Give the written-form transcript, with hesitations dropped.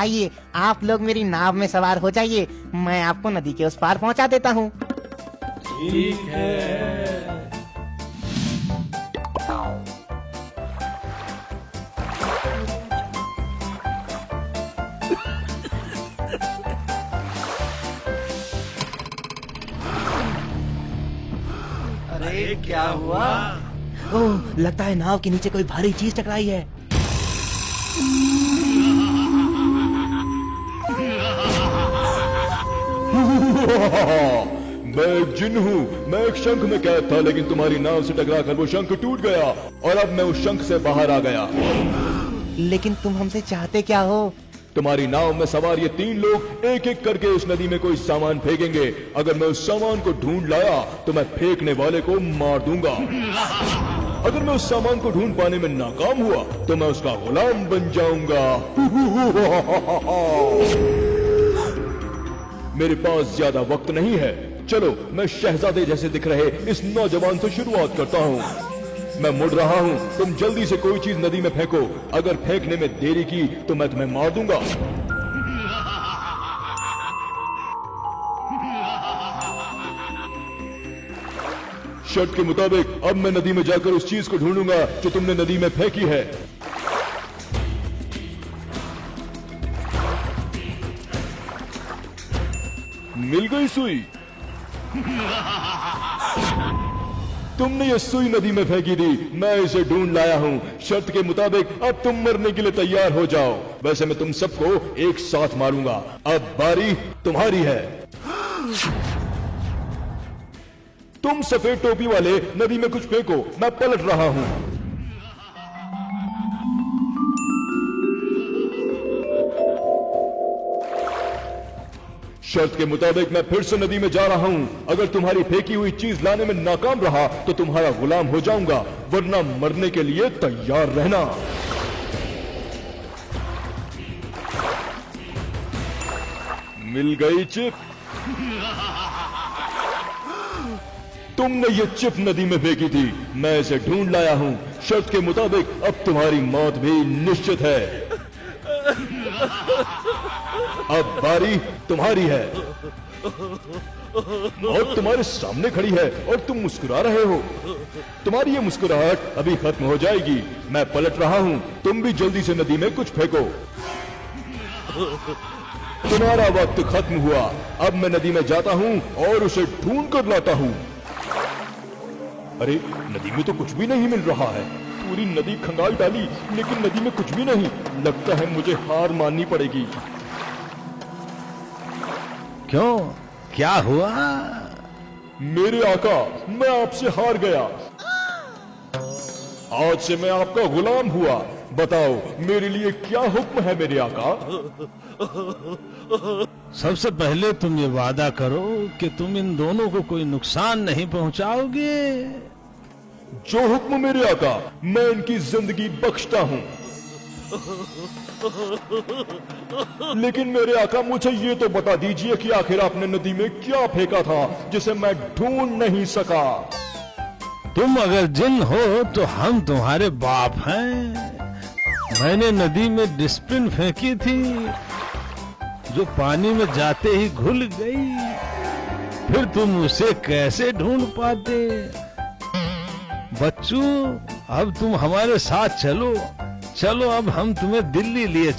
आइए आप लोग मेरी नाव में सवार हो जाइए, मैं आपको नदी के उस पार पहुंचा देता हूँ। ठीक है। अरे क्या हुआ? ओह, लगता है नाव के नीचे कोई भारी चीज टकराई है। मैं एक जिन हूँ, मैं एक शंख में कैद था, लेकिन तुम्हारी नाव से टकराकर वो शंख टूट गया और अब मैं उस शंख से बाहर आ गया। लेकिन तुम हमसे चाहते क्या हो? तुम्हारी नाव में सवार ये 3 लोग एक एक करके उस नदी में कोई सामान फेंकेंगे। अगर मैं उस सामान को ढूंढ लाया तो मैं फेंकने वाले को मार दूंगा। अगर मैं उस सामान को ढूंढ पाने में नाकाम हुआ तो मैं उसका गुलाम बन जाऊंगा। मेरे पास ज्यादा वक्त नहीं है, चलो मैं शहजादे जैसे दिख रहे इस नौजवान से शुरुआत करता हूँ। मैं मुड़ रहा हूँ, तुम जल्दी से कोई चीज नदी में फेंको। अगर फेंकने में देरी की तो मैं तुम्हें मार दूंगा। शर्त के मुताबिक अब मैं नदी में जाकर उस चीज को ढूंढूंगा जो तुमने नदी में फेंकी है। मिल गई सुई। तुमने ये सुई नदी में फेंकी थी, मैं इसे ढूंढ लाया हूँ। शर्त के मुताबिक अब तुम मरने के लिए तैयार हो जाओ। वैसे मैं तुम सबको एक साथ मारूंगा। अब बारी तुम्हारी है। तुम सफेद टोपी वाले नदी में कुछ फेंको, मैं पलट रहा हूँ। शर्त के मुताबिक मैं फिर से नदी में जा रहा हूँ। अगर तुम्हारी फेंकी हुई चीज लाने में नाकाम रहा तो तुम्हारा गुलाम हो जाऊंगा, वरना मरने के लिए तैयार रहना। मिल गई चिप। तुमने ये चिप नदी में फेंकी थी, मैं इसे ढूंढ लाया हूँ। शर्त के मुताबिक अब तुम्हारी मौत भी निश्चित है। अब बारी तुम्हारी है। मौत तुम्हारे सामने खड़ी है और तुम मुस्कुरा रहे हो। तुम्हारी ये मुस्कुराहट अभी खत्म हो जाएगी। मैं पलट रहा हूँ, तुम भी जल्दी से नदी में कुछ फेंको। तुम्हारा वक्त खत्म हुआ। अब मैं नदी में जाता हूँ और उसे ढूंढ कर लाता हूँ। अरे नदी में तो कुछ भी नहीं मिल रहा है। पूरी नदी खंगाल डाली लेकिन नदी में कुछ भी नहीं। लगता है मुझे हार माननी पड़ेगी। क्यों, क्या हुआ? मेरे आका, मैं आपसे हार गया। आज से मैं आपका गुलाम हुआ। बताओ मेरे लिए क्या हुक्म है मेरे आका? सबसे पहले तुम ये वादा करो कि तुम इन दोनों को कोई नुकसान नहीं पहुंचाओगे। जो हुक्म मेरे आका, मैं इनकी जिंदगी बख्शता हूँ। लेकिन मेरे आका मुझे ये तो बता दीजिए कि आखिर आपने नदी में क्या फेंका था जिसे मैं ढूंढ नहीं सका? तुम अगर जिन हो तो हम तुम्हारे बाप हैं। मैंने नदी में डिस्प्रिन फेंकी थी जो पानी में जाते ही घुल गई। फिर तुम उसे कैसे ढूंढ पाते? बच्चों, अब तुम हमारे साथ चलो। चलो अब हम तुम्हें दिल्ली लिए